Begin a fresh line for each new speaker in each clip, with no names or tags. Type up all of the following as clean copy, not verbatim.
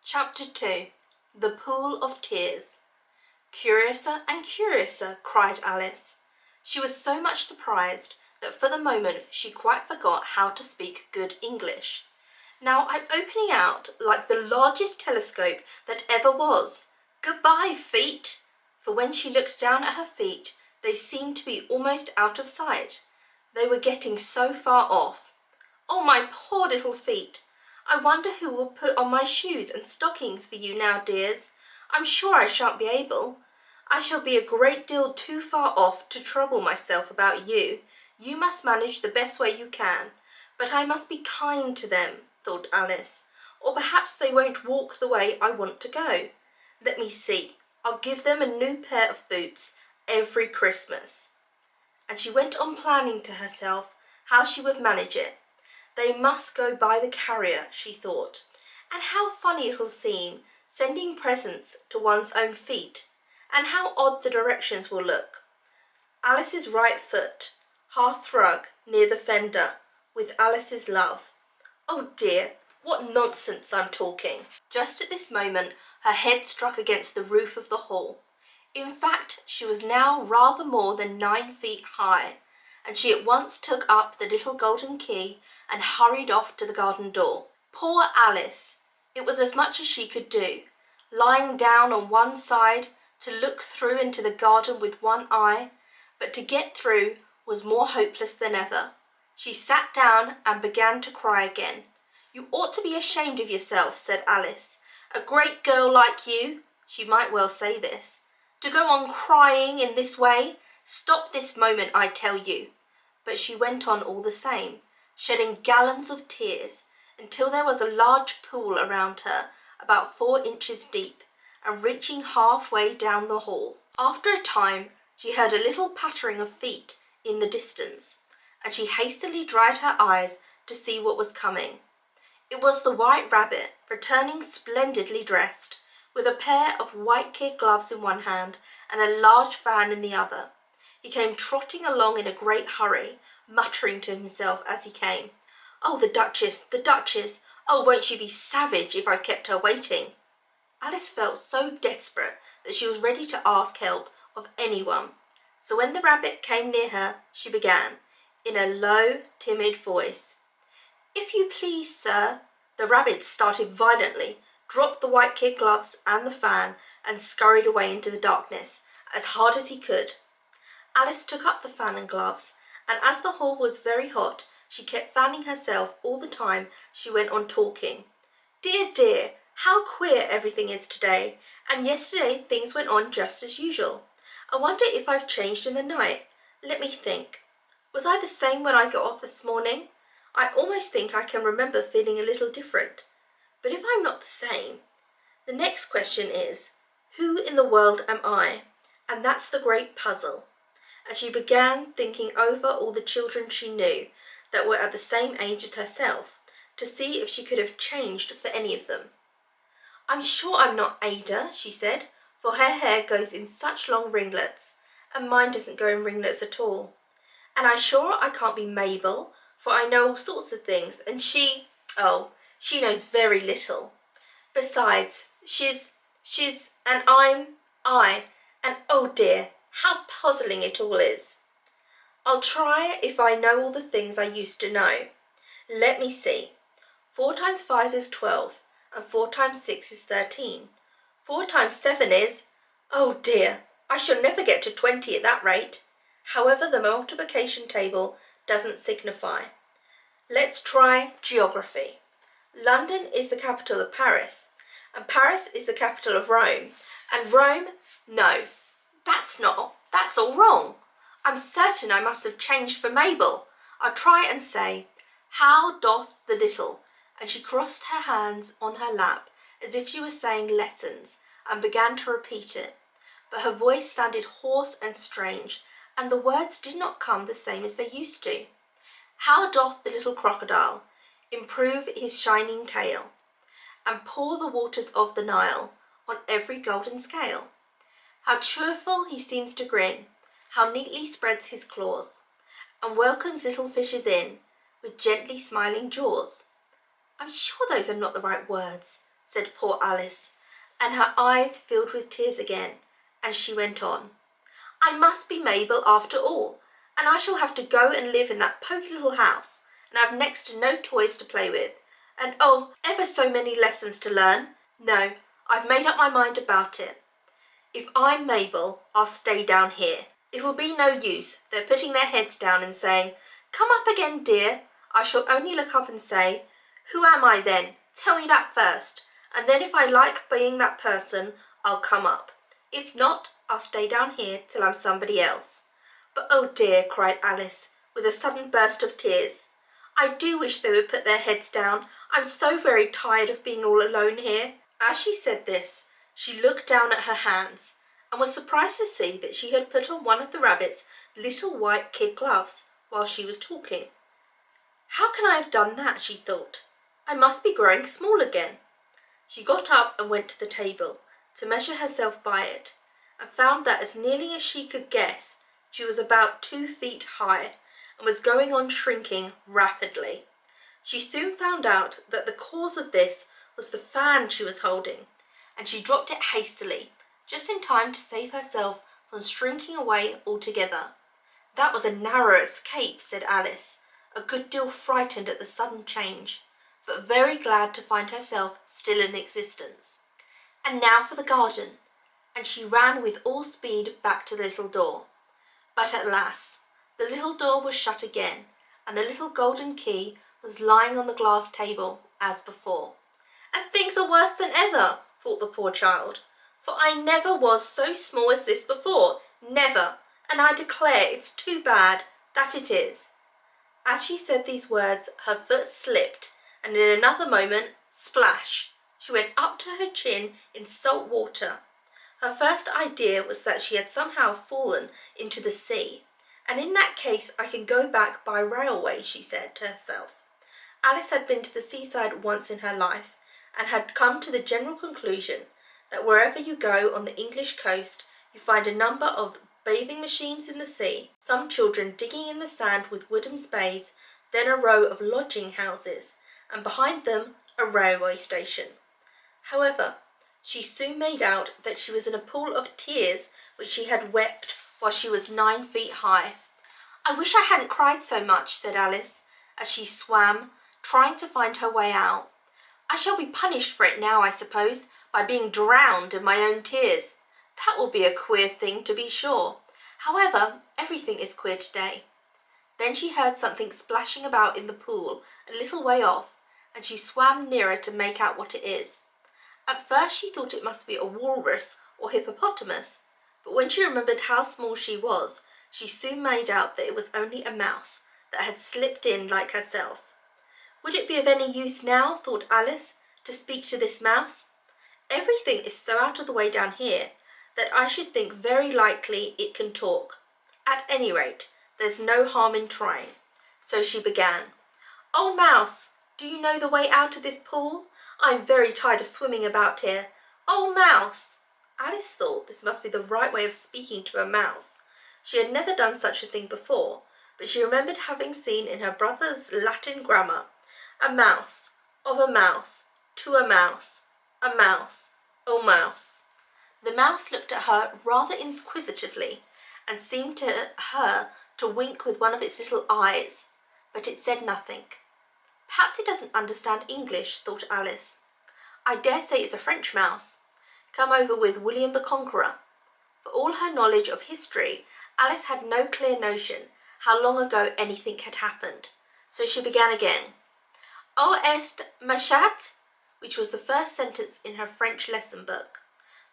Chapter 2. The Pool of Tears. Curiouser and curiouser, cried Alice. She was so much surprised that for the moment she quite forgot how to speak good English. Now I'm opening out like the largest telescope that ever was. Goodbye, feet! For when she looked down at her feet, they seemed to be almost out of sight. They were getting so far off. Oh, my poor little feet! I wonder who will put on my shoes and stockings for you now, dears. I'm sure I shan't be able. I shall be a great deal too far off to trouble myself about you. You must manage the best way you can. But I must be kind to them, thought Alice, or perhaps they won't walk the way I want to go. Let me see. I'll give them a new pair of boots every Christmas. And she went on planning to herself how she would manage it. They must go by the carrier, she thought, and how funny it'll seem, sending presents to one's own feet, and how odd the directions will look. Alice's right foot, hearthrug near the fender, with Alice's love. Oh dear, what nonsense I'm talking. Just at this moment her head struck against the roof of the hall. In fact, she was now rather more than 9 feet high, and she at once took up the little golden key and hurried off to the garden door. Poor Alice! It was as much as she could do, lying down on one side to look through into the garden with one eye, but to get through was more hopeless than ever. She sat down and began to cry again. You ought to be ashamed of yourself, said Alice. A great girl like you, she might well say this, to go on crying in this way. Stop this moment, I tell you. But she went on all the same, shedding gallons of tears, until there was a large pool around her, about 4 inches deep, and reaching halfway down the hall. After a time, she heard a little pattering of feet in the distance, and she hastily dried her eyes to see what was coming. It was the White Rabbit, returning splendidly dressed, with a pair of white kid gloves in one hand and a large fan in the other. He came trotting along in a great hurry, muttering to himself as he came, Oh, the Duchess, the Duchess! Oh, won't she be savage if I've kept her waiting? Alice felt so desperate that she was ready to ask help of anyone. So when the rabbit came near her, she began, in a low, timid voice, If you please, sir. The rabbit started violently, dropped the white kid gloves and the fan, and scurried away into the darkness as hard as he could. Alice took up the fan and gloves, and as the hall was very hot, she kept fanning herself all the time she went on talking. Dear, dear, how queer everything is today, and yesterday things went on just as usual. I wonder if I've changed in the night. Let me think. Was I the same when I got up this morning? I almost think I can remember feeling a little different. But if I'm not the same, the next question is, who in the world am I? And that's the great puzzle. And she began thinking over all the children she knew that were at the same age as herself, to see if she could have changed for any of them. I'm sure I'm not Ada, she said, for her hair goes in such long ringlets, and mine doesn't go in ringlets at all. And I'm sure I can't be Mabel, for I know all sorts of things, and she knows very little. Besides, she's, and I'm I, and oh dear, how puzzling it all is. I'll try if I know all the things I used to know. Let me see. 4 times 5 is 12, and 4 times 6 is 13. 4 times 7 is, oh dear, I shall never get to 20 at that rate. However, the multiplication table doesn't signify. Let's try geography. London is the capital of Paris, and Paris is the capital of Rome, and Rome, no, that's all wrong. I'm certain I must have changed for Mabel. I'll try and say, how doth the little, and she crossed her hands on her lap as if she was saying lessons, and began to repeat it. But her voice sounded hoarse and strange, and the words did not come the same as they used to. How doth the little crocodile improve his shining tail, and pour the waters of the Nile on every golden scale? How cheerful he seems to grin, how neatly spreads his claws, and welcomes little fishes in with gently smiling jaws. I'm sure those are not the right words, said poor Alice, and her eyes filled with tears again, and she went on. I must be Mabel after all, and I shall have to go and live in that poky little house, and have next to no toys to play with, and oh, ever so many lessons to learn. No, I've made up my mind about it. If I'm Mabel, I'll stay down here. It'll be no use their putting their heads down and saying, Come up again, dear. I shall only look up and say, Who am I then? Tell me that first, and then if I like being that person, I'll come up. If not, I'll stay down here till I'm somebody else. But oh dear, cried Alice, with a sudden burst of tears. I do wish they would put their heads down. I'm so very tired of being all alone here. As she said this, she looked down at her hands, and was surprised to see that she had put on one of the rabbit's little white kid gloves while she was talking. How can I have done that, she thought. I must be growing small again. She got up and went to the table to measure herself by it, and found that as nearly as she could guess, she was about 2 feet high, and was going on shrinking rapidly. She soon found out that the cause of this was the fan she was holding, and she dropped it hastily, just in time to save herself from shrinking away altogether. That was a narrow escape, said Alice, a good deal frightened at the sudden change, but very glad to find herself still in existence. And now for the garden, and she ran with all speed back to the little door. But alas, the little door was shut again, and the little golden key was lying on the glass table as before. And things are worse than ever, thought the poor child, for I never was so small as this before, never, and I declare it's too bad, that it is. As she said these words, her foot slipped, and in another moment, splash, she went up to her chin in salt water. Her first idea was that she had somehow fallen into the sea, and in that case I can go back by railway, she said to herself. Alice had been to the seaside once in her life, and had come to the general conclusion that wherever you go on the English coast, you find a number of bathing machines in the sea, some children digging in the sand with wooden spades, then a row of lodging houses, and behind them a railway station. However, she soon made out that she was in a pool of tears which she had wept while she was 9 feet high. I wish I hadn't cried so much, said Alice, as she swam, trying to find her way out. I shall be punished for it now, I suppose, by being drowned in my own tears. That will be a queer thing, to be sure. However, everything is queer today. Then she heard something splashing about in the pool a little way off, and she swam nearer to make out what it is. At first she thought it must be a walrus or hippopotamus, but when she remembered how small she was, she soon made out that it was only a mouse that had slipped in like herself. Would it be of any use now, thought Alice, to speak to this mouse? Everything is so out of the way down here that I should think very likely it can talk. At any rate, there's no harm in trying. So she began. Oh, Mouse, do you know the way out of this pool? I'm very tired of swimming about here. Oh, Mouse! Alice thought this must be the right way of speaking to a mouse. She had never done such a thing before, but she remembered having seen in her brother's Latin grammar, a mouse, of a mouse, to a mouse, oh mouse. The mouse looked at her rather inquisitively, and seemed to her to wink with one of its little eyes, but it said nothing. Perhaps it doesn't understand English, thought Alice. I dare say it's a French mouse, come over with William the Conqueror. For all her knowledge of history, Alice had no clear notion how long ago anything had happened, so she began again. O est ma chatte, which was the first sentence in her French lesson book.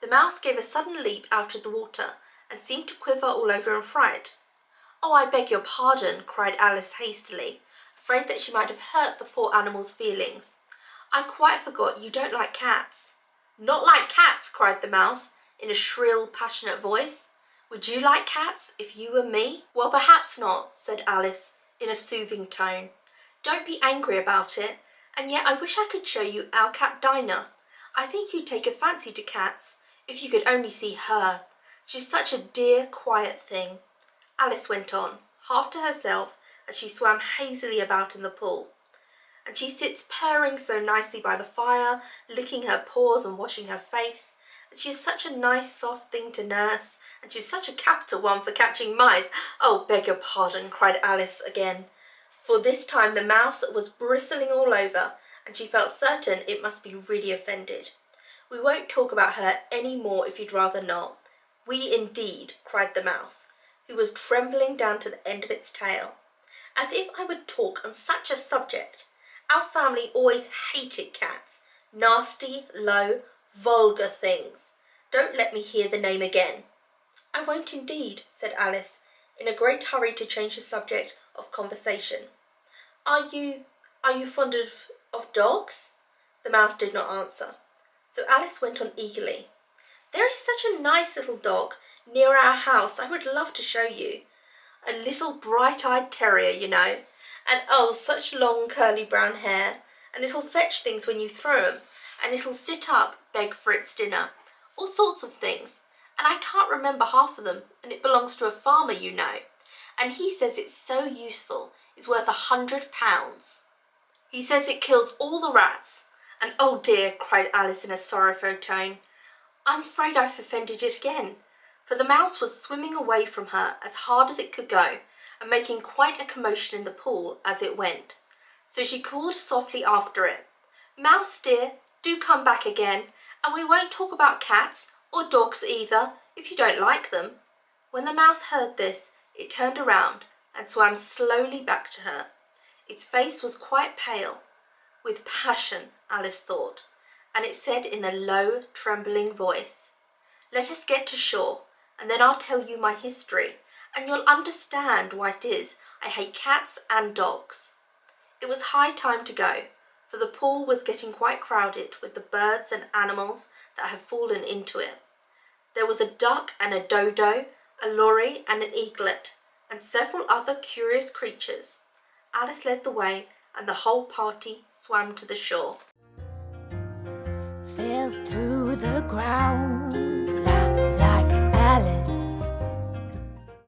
The mouse gave a sudden leap out of the water, and seemed to quiver all over in fright. Oh, I beg your pardon, cried Alice hastily, afraid that she might have hurt the poor animal's feelings. I quite forgot you don't like cats. Not like cats, cried the mouse, in a shrill, passionate voice. Would you like cats if you were me? Well, perhaps not, said Alice, in a soothing tone. Don't be angry about it, and yet I wish I could show you our cat Dinah. I think you'd take a fancy to cats, if you could only see her. She's such a dear, quiet thing. Alice went on, half to herself, as she swam hazily about in the pool. and she sits purring so nicely by the fire, licking her paws and washing her face. And she is such a nice soft thing to nurse, and she's such a capital one for catching mice. Oh, beg your pardon, cried Alice again, for this time the mouse was bristling all over, and she felt certain it must be really offended. We won't talk about her any more if you'd rather not. We indeed, cried the mouse, who was trembling down to the end of its tail. As if I would talk on such a subject. Our family always hated cats. Nasty, low, vulgar things. Don't let me hear the name again. I won't indeed, said Alice, in a great hurry to change the subject of conversation. Are you fond of dogs? The mouse did not answer. So Alice went on eagerly. There is such a nice little dog near our house I would love to show you. A little bright-eyed terrier, you know, and oh, such long curly brown hair, and it'll fetch things when you throw 'em, and it'll sit up, beg for its dinner, all sorts of things, and I can't remember half of them, and it belongs to a farmer, you know, and he says it's so useful, it's worth £100. He says it kills all the rats, and oh dear, cried Alice in a sorrowful tone, I'm afraid I've offended it again, for the mouse was swimming away from her as hard as it could go, and making quite a commotion in the pool as it went. So she called softly after it, Mouse dear, do come back again, and we won't talk about cats, or dogs either, if you don't like them. When the mouse heard this, it turned around and swam slowly back to her. Its face was quite pale, with passion, Alice thought, and it said in a low, trembling voice, Let us get to shore, and then I'll tell you my history, and you'll understand why it is I hate cats and dogs. It was high time to go, for the pool was getting quite crowded with the birds and animals that had fallen into it. There was a duck and a dodo, a lory and an eaglet, and several other curious creatures. Alice led the way, and the whole party swam to the shore.
Fell through the ground.